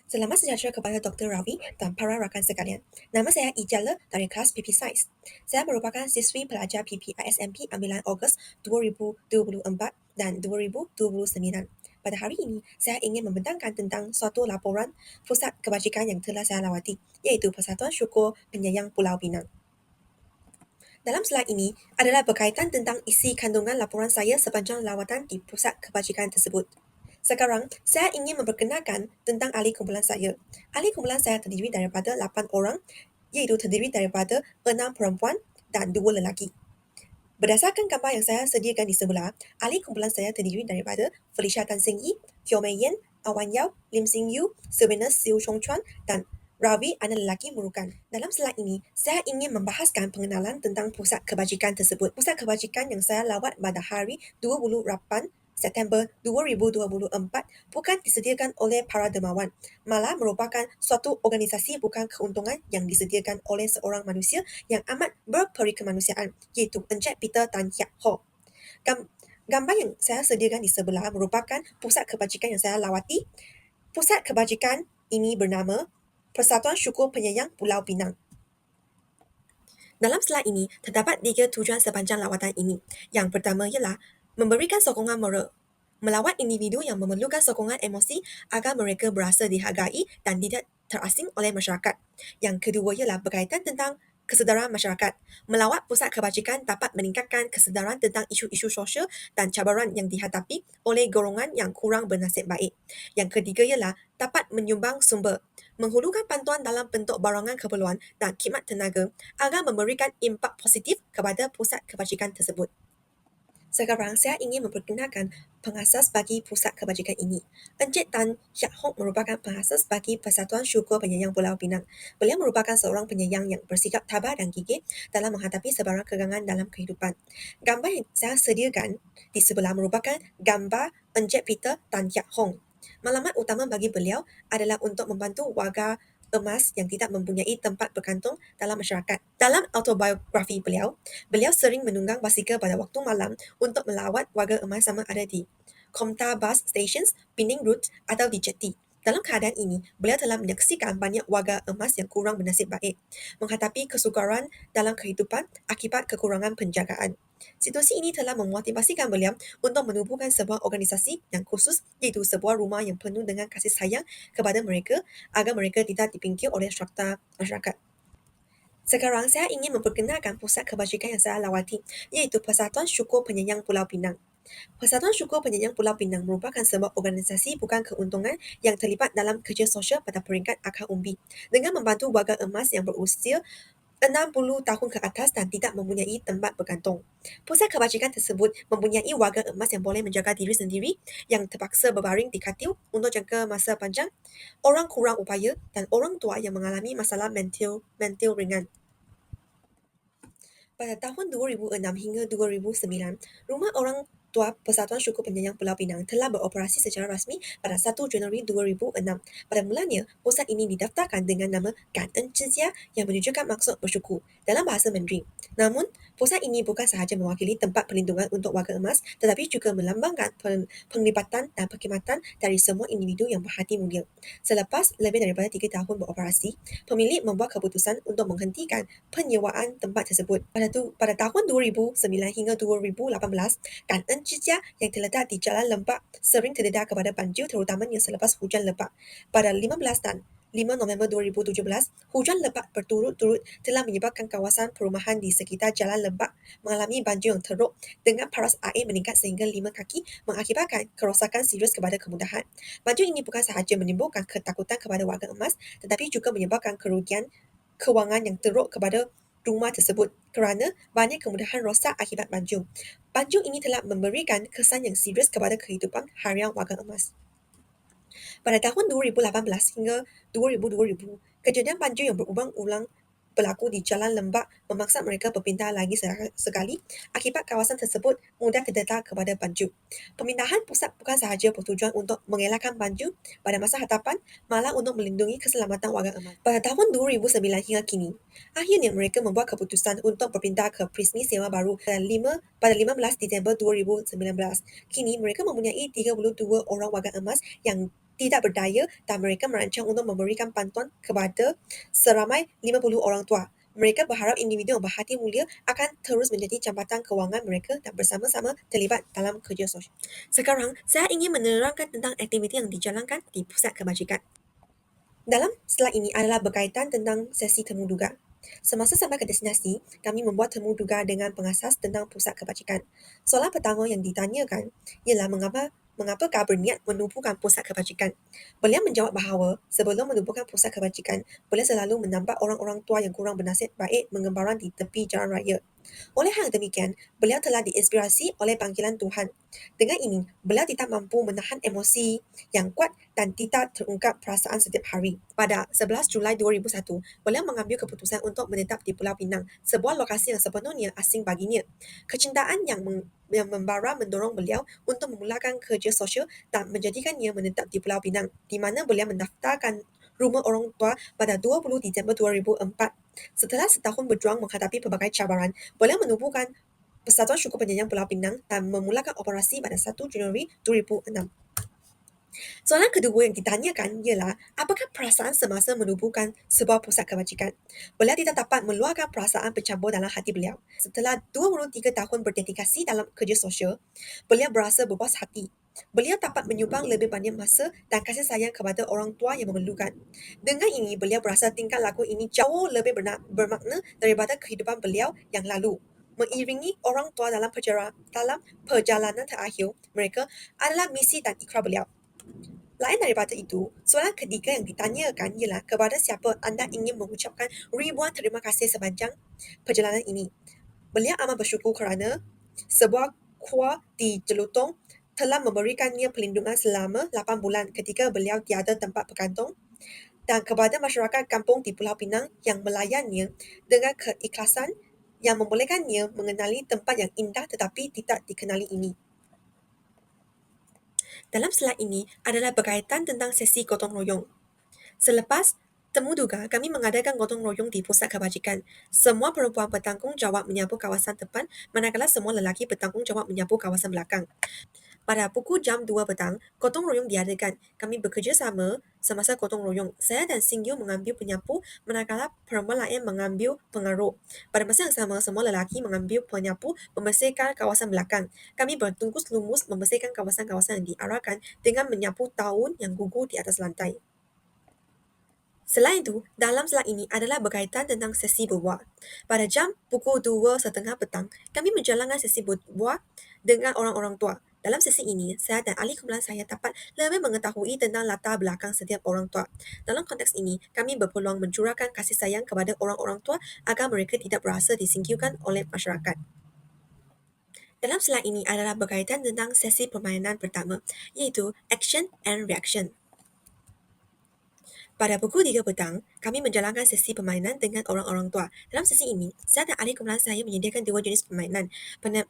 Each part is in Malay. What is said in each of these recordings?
Selamat sejahtera kepada Dr. Ravi dan para rakan sekalian. Nama saya Ijala dari kelas PP Science. Saya merupakan siswi pelajar PP ISMP ambilan Ogos 2024 dan 2029. Pada hari ini, saya ingin membentangkan tentang suatu laporan pusat kebajikan yang telah saya lawati, iaitu Persatuan Syukur Penyayang Pulau Pinang. Dalam slide ini adalah berkaitan tentang isi kandungan laporan saya sepanjang lawatan di pusat kebajikan tersebut. Sekarang, saya ingin memperkenalkan tentang ahli kumpulan saya. Ahli kumpulan saya terdiri daripada 8 orang, iaitu terdiri daripada 6 perempuan dan 2 lelaki. Berdasarkan gambar yang saya sediakan di sebelah, ahli kumpulan saya terdiri daripada Felicia Tan Seng Yi, Teo Mei Yen, Awan Yau, Lim Sing Yu, Sylvina Siu Chong Chuan, dan Ravi anak lelaki Murukan. Dalam slide ini, saya ingin membahaskan pengenalan tentang pusat kebajikan tersebut. Pusat kebajikan yang saya lawat pada hari 28 September 2024 bukan disediakan oleh para dermawan, malah merupakan suatu organisasi bukan keuntungan yang disediakan oleh seorang manusia yang amat berperikemanusiaan, iaitu Encik Peter Tan Hiak Ho. Gambar yang saya sediakan di sebelah merupakan pusat kebajikan yang saya lawati. Pusat kebajikan ini bernama Persatuan Syukur Penyayang Pulau Pinang. Dalam slide ini, terdapat 3 tujuan sepanjang lawatan ini. Yang pertama ialah memberikan sokongan moral, melawat individu yang memerlukan sokongan emosi agar mereka berasa dihargai dan tidak terasing oleh masyarakat. Yang kedua ialah berkaitan tentang kesedaran masyarakat. Melawat pusat kebajikan dapat meningkatkan kesedaran tentang isu-isu sosial dan cabaran yang dihadapi oleh golongan yang kurang bernasib baik. Yang ketiga ialah dapat menyumbang sumber, menghulurkan bantuan dalam bentuk barangan keperluan dan khidmat tenaga agar memberikan impak positif kepada pusat kebajikan tersebut. Sekarang saya ingin memperkenalkan pengasas bagi pusat kebajikan ini. Encik Tan Hiak Hock merupakan pengasas bagi Persatuan Syukur Penyayang Pulau Pinang. Beliau merupakan seorang penyayang yang bersikap tabah dan gigih dalam menghadapi sebarang kegangan dalam kehidupan. Gambar yang saya sediakan di sebelah merupakan gambar Encik Peter Tan Hiak Hock. Maklumat utama bagi beliau adalah untuk membantu warga emas yang tidak mempunyai tempat berkantung dalam masyarakat. Dalam autobiografi beliau sering menunggang basikal pada waktu malam untuk melawat warga emas sama ada di Komtar Bus Stations, Pening Road atau di Jetty. Dalam keadaan ini, beliau telah menyaksikan banyak warga emas yang kurang bernasib baik menghadapi kesukaran dalam kehidupan akibat kekurangan penjagaan. Situasi ini telah memotivasikan beliau untuk menubuhkan sebuah organisasi yang khusus, iaitu sebuah rumah yang penuh dengan kasih sayang kepada mereka agar mereka tidak dipingkir oleh strata masyarakat. Sekarang saya ingin memperkenalkan pusat kebajikan yang saya lawati, iaitu Persatuan Syukur Penyayang Pulau Pinang. Persatuan Syukur Penyayang Pulau Pinang merupakan sebuah organisasi bukan keuntungan yang terlibat dalam kerja sosial pada peringkat akar umbi dengan membantu warga emas yang berusia 60 tahun ke atas dan tidak mempunyai tempat bergantung. Pusat kebajikan tersebut mempunyai warga emas yang boleh menjaga diri sendiri yang terpaksa berbaring di katil untuk jangka masa panjang, orang kurang upaya dan orang tua yang mengalami masalah mental ringan. Pada tahun 2006 hingga 2009, Rumah Orang Tua Persatuan Syukur Penyayang Pulau Pinang telah beroperasi secara rasmi pada 1 Januari 2006. Pada mulanya, pusat ini didaftarkan dengan nama Gan En Zhijia yang menunjukkan maksud bersyukur dalam bahasa Mandarin. Namun, pusat ini bukan sahaja mewakili tempat perlindungan untuk warga emas tetapi juga melambangkan penglibatan dan perkhidmatan dari semua individu yang berhati mulia. Selepas lebih daripada 3 tahun beroperasi, pemilik membuat keputusan untuk menghentikan penyewaan tempat tersebut. Pada tahun 2009 hingga 2018, Gan En Zhijia yang terletak di Jalan Lembak sering terdedah kepada banjir terutamanya selepas hujan lebat. Pada 15 dan 5 November 2017, hujan lebat berturut-turut telah menyebabkan kawasan perumahan di sekitar Jalan Lembak mengalami banjir yang teruk dengan paras air meningkat sehingga 5 kaki mengakibatkan kerosakan serius kepada kemudahan. Banjir ini bukan sahaja menimbulkan ketakutan kepada warga emas tetapi juga menyebabkan kerugian kewangan yang teruk kepada rumah tersebut kerana banyak kemudahan rosak akibat banjir. Banjir ini telah memberikan kesan yang serius kepada kehidupan harian warga emas. Pada tahun 2018 hingga 2020, kejadian banjir yang berulang-ulang berlaku di Jalan Lembak memaksa mereka berpindah lagi sekali akibat kawasan tersebut mudah terdedah kepada banjir. Pemindahan pusat bukan sahaja bertujuan untuk mengelakkan banjir pada masa hadapan, malah untuk melindungi keselamatan warga emas. Pada tahun 2009 hingga kini, akhirnya mereka membuat keputusan untuk berpindah ke Prismi Sewa Baru pada 15 Disember 2019. Kini mereka mempunyai 32 orang warga emas yang tidak berdaya dan mereka merancang untuk memberikan bantuan kepada seramai 50 orang tua. Mereka berharap individu yang berhati mulia akan terus menjadi jambatan kewangan mereka dan bersama-sama terlibat dalam kerja sosial. Sekarang, saya ingin menerangkan tentang aktiviti yang dijalankan di pusat kebajikan. Dalam slide ini adalah berkaitan tentang sesi temu duga. Semasa sampai ke destinasi, kami membuat temu duga dengan pengasas tentang pusat kebajikan. Soalan pertama yang ditanyakan ialah mengapakah berniat menubuhkan pusat kebajikan. Beliau menjawab bahawa sebelum menubuhkan pusat kebajikan, beliau selalu menampak orang-orang tua yang kurang bernasib baik menggembaran di tepi jalan raya. Oleh hal demikian, beliau telah diinspirasi oleh panggilan Tuhan. Dengan ini, beliau tidak mampu menahan emosi yang kuat dan tidak terungkap perasaan setiap hari. Pada 11 Julai 2001, beliau mengambil keputusan untuk menetap di Pulau Pinang, sebuah lokasi yang sepenuhnya asing baginya. Kecintaan yang membara mendorong beliau untuk memulakan kerja sosial dan menjadikannya menetap di Pulau Pinang, di mana beliau mendaftarkan rumah orang tua pada 20 Disember 2004. Setelah setahun berjuang menghadapi pelbagai cabaran, beliau menubuhkan Persatuan Syukur Penyayang Pulau Pinang dan memulakan operasi pada 1 Januari 2006. Soalan kedua yang ditanyakan ialah apakah perasaan semasa menubuhkan sebuah pusat kebajikan. Beliau tidak dapat meluahkan perasaan bercampur dalam hati beliau. Setelah 23 tahun berdedikasi dalam kerja sosial, beliau berasa berpuas hati. Beliau dapat menyumbang lebih banyak masa dan kasih sayang kepada orang tua yang memerlukan. Dengan ini, beliau berasa tingkah laku ini jauh lebih bermakna daripada kehidupan beliau yang lalu. Mengiringi orang tua dalam perjalanan terakhir mereka adalah misi dan ikrar beliau. Lain daripada itu, soalan ketiga yang ditanyakan ialah kepada siapa anda ingin mengucapkan ribuan terima kasih sepanjang perjalanan ini. Beliau amat bersyukur kerana sebuah kuar di Jelutong telah memberikannya perlindungan selama 8 bulan ketika beliau tiada tempat bergantung, dan kepada masyarakat kampung di Pulau Pinang yang melayannya dengan keikhlasan yang membolehkannya mengenali tempat yang indah tetapi tidak dikenali ini. Dalam slide ini adalah berkaitan tentang sesi gotong royong. Selepas temu duga, kami mengadakan gotong royong di pusat kebajikan. Semua perempuan bertanggungjawab menyapu kawasan depan, manakala semua lelaki bertanggungjawab menyapu kawasan belakang. Pada pukul jam 2 petang, gotong royong diadakan. Kami bekerja sama semasa gotong royong. Saya dan Singyu mengambil penyapu, manakala perempuan lain mengambil pengaruk. Pada masa yang sama, semua lelaki mengambil penyapu membersihkan kawasan belakang. Kami bertungkus lumus membersihkan kawasan-kawasan yang diarahkan dengan menyapu daun yang gugur di atas lantai. Selain itu, dalam slide ini adalah berkaitan tentang sesi berbual. Pada jam pukul 2.30 petang, kami menjalankan sesi berbual dengan orang-orang tua. Dalam sesi ini, saya dan ahli kumpulan saya dapat lebih mengetahui tentang latar belakang setiap orang tua. Dalam konteks ini, kami berpeluang mencurahkan kasih sayang kepada orang-orang tua agar mereka tidak berasa disingkirkan oleh masyarakat. Dalam slide ini adalah berkaitan tentang sesi permainan pertama, iaitu Action and Reaction. Pada pukul 3 petang, kami menjalankan sesi permainan dengan orang-orang tua. Dalam sesi ini, saya dan ahli kumpulan saya menyediakan dua jenis permainan.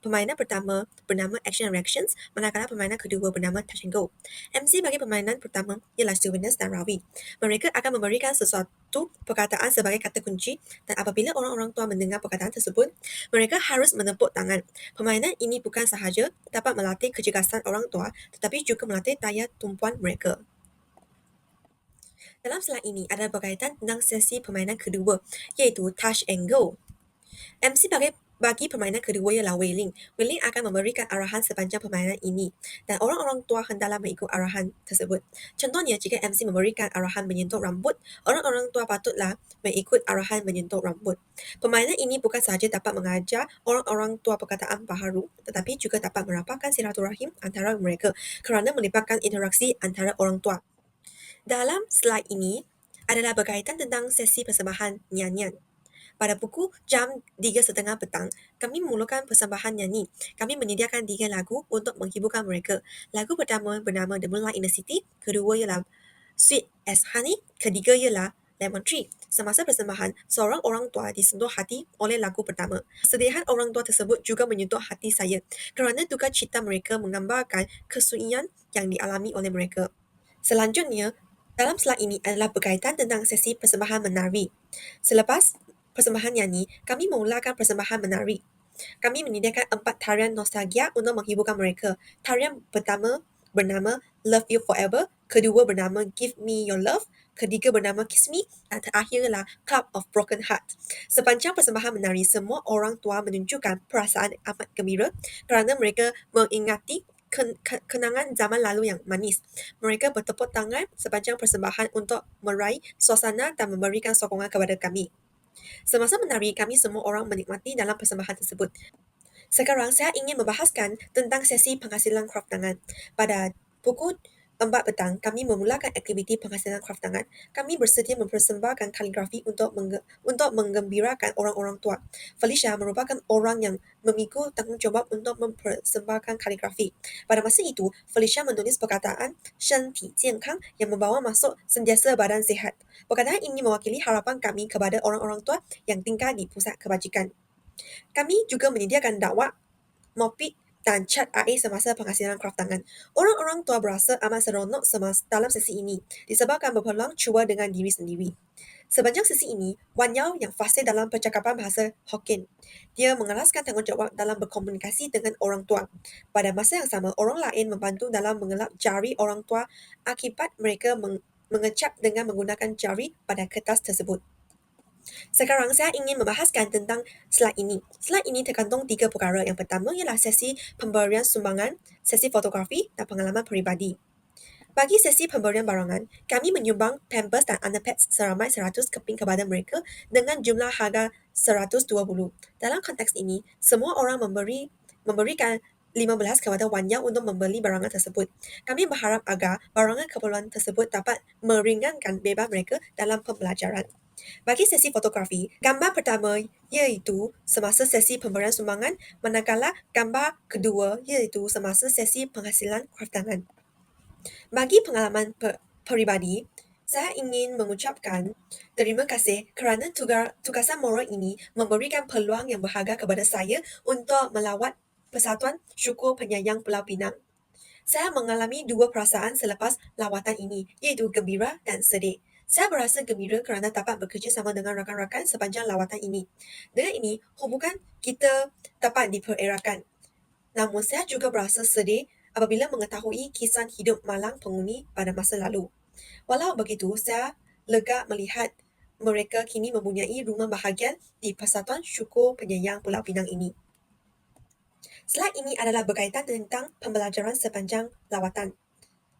Permainan pertama bernama Action and Reactions, manakala permainan kedua bernama Touch and Go. MC bagi permainan pertama ialah Souvenirs dan Ravi. Mereka akan memberikan sesuatu perkataan sebagai kata kunci dan apabila orang-orang tua mendengar perkataan tersebut, mereka harus menepuk tangan. Permainan ini bukan sahaja dapat melatih kecergasan orang tua, tetapi juga melatih daya tumpuan mereka. Dalam slide ini adalah berkaitan tentang sesi permainan kedua, iaitu Touch and Go. MC bagi permainan kedua ialah Wei-Ling. Wei-Ling akan memberikan arahan sepanjang permainan ini dan orang-orang tua hendaklah mengikut arahan tersebut. Contohnya, jika MC memberikan arahan menyentuh rambut, orang-orang tua patutlah mengikut arahan menyentuh rambut. Permainan ini bukan sahaja dapat mengajar orang-orang tua perkataan baharu, tetapi juga dapat merapatkan silaturahim antara mereka kerana melibatkan interaksi antara orang tua. Dalam slide ini adalah berkaitan tentang sesi persembahan nyanyian. Pada pukul jam 3.30 petang, kami memulakan persembahan nyanyi. Kami menyediakan 3 lagu untuk menghiburkan mereka. Lagu pertama bernama The Moonlight in the City, kedua ialah Sweet as Honey, ketiga ialah Lemon Tree. Semasa persembahan, seorang orang tua disentuh hati oleh lagu pertama. Kesedihan orang tua tersebut juga menyentuh hati saya kerana duka cita mereka menggambarkan kesunyian yang dialami oleh mereka. Selanjutnya, dalam slide ini adalah berkaitan tentang sesi persembahan menari. Selepas persembahan nyanyi, kami memulakan persembahan menari. Kami menyediakan 4 tarian nostalgia untuk menghiburkan mereka. Tarian pertama bernama Love You Forever, kedua bernama Give Me Your Love, ketiga bernama Kiss Me, dan terakhir ialah Club of Broken Heart. Sepanjang persembahan menari, semua orang tua menunjukkan perasaan amat gembira kerana mereka mengingati kenangan zaman lalu yang manis. Mereka bertepuk tangan sepanjang persembahan untuk meraih suasana dan memberikan sokongan kepada kami. Semasa menari, kami semua orang menikmati dalam persembahan tersebut. Sekarang saya ingin membahaskan tentang sesi penghasilan kraft tangan. Pada pukul 4 petang, kami memulakan aktiviti penghasilan kraft tangan. Kami bersedia mempersembahkan kaligrafi untuk menggembirakan orang-orang tua. Felicia merupakan orang yang memikul tanggungjawab untuk mempersembahkan kaligrafi. Pada masa itu, Felicia menulis perkataan "身体健康" yang membawa maksud sentiasa badan sihat. Perkataan ini mewakili harapan kami kepada orang-orang tua yang tinggal di pusat kebajikan. Kami juga menyediakan dakwah, mopik dan cat air semasa penghasilan kraft tangan. Orang-orang tua berasa amat seronok dalam sesi ini disebabkan berpeluang cuba dengan diri sendiri. Sepanjang sesi ini, Wan Yao yang fasih dalam percakapan bahasa Hokkien. Dia mengeraskan tanggungjawab dalam berkomunikasi dengan orang tua. Pada masa yang sama, orang lain membantu dalam mengelap jari orang tua akibat mereka mengecap dengan menggunakan jari pada kertas tersebut. Sekarang saya ingin membahaskan tentang slide ini. Slide ini terkandung 3 perkara. Yang pertama ialah sesi pemberian sumbangan, sesi fotografi dan pengalaman peribadi. Bagi sesi pemberian barangan, kami menyumbang Pampers dan Underpads seramai 100 keping kepada mereka dengan jumlah harga 120. Dalam konteks ini, semua orang memberikan 15 kepada Wan Yang untuk membeli barangan tersebut. Kami berharap agar barangan keperluan tersebut dapat meringankan beban mereka dalam pembelajaran. Bagi sesi fotografi, gambar pertama iaitu semasa sesi pemberian sumbangan, manakala gambar kedua iaitu semasa sesi penghasilan kraft tangan. Bagi pengalaman peribadi, saya ingin mengucapkan terima kasih kerana tugasan moral ini memberikan peluang yang berharga kepada saya untuk melawat Persatuan Syukur Penyayang Pulau Pinang. Saya mengalami 2 perasaan selepas lawatan ini, iaitu gembira dan sedih. Saya berasa gembira kerana dapat bekerja sama dengan rakan-rakan sepanjang lawatan ini. Dengan ini, hubungan kita dapat dipererakan. Namun saya juga berasa sedih apabila mengetahui kisah hidup malang penghuni pada masa lalu. Walau begitu, saya lega melihat mereka kini mempunyai rumah bahagian di Persatuan Syukur Penyayang Pulau Pinang ini. Slide ini adalah berkaitan tentang pembelajaran sepanjang lawatan.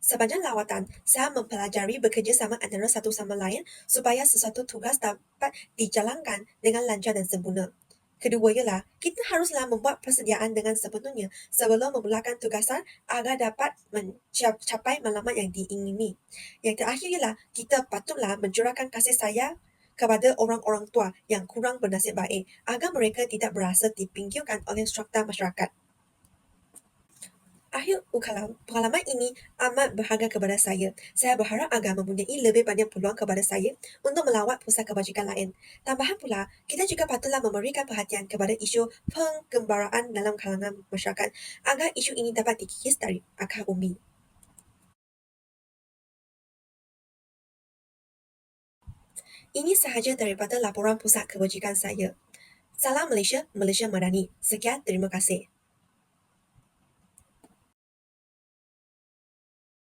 Sepanjang lawatan, saya mempelajari bekerjasama antara satu sama lain supaya sesuatu tugas dapat dijalankan dengan lancar dan sempurna. Kedua ialah, kita haruslah membuat persediaan dengan sepenuhnya sebelum memulakan tugasan agar dapat mencapai matlamat yang diingini. Yang terakhir ialah, kita patutlah mencurahkan kasih sayang kepada orang-orang tua yang kurang bernasib baik agar mereka tidak berasa dipinggirkan oleh strata masyarakat. Akhir pengalaman ini amat berharga kepada saya. Saya berharap agar mempunyai lebih banyak peluang kepada saya untuk melawat pusat kebajikan lain. Tambahan pula, kita juga patutlah memberikan perhatian kepada isu penggembaraan dalam kalangan masyarakat agar isu ini dapat dikikis dari akar umbi. Ini sahaja daripada laporan pusat kebajikan saya. Salam Malaysia, Malaysia Madani. Sekian, terima kasih.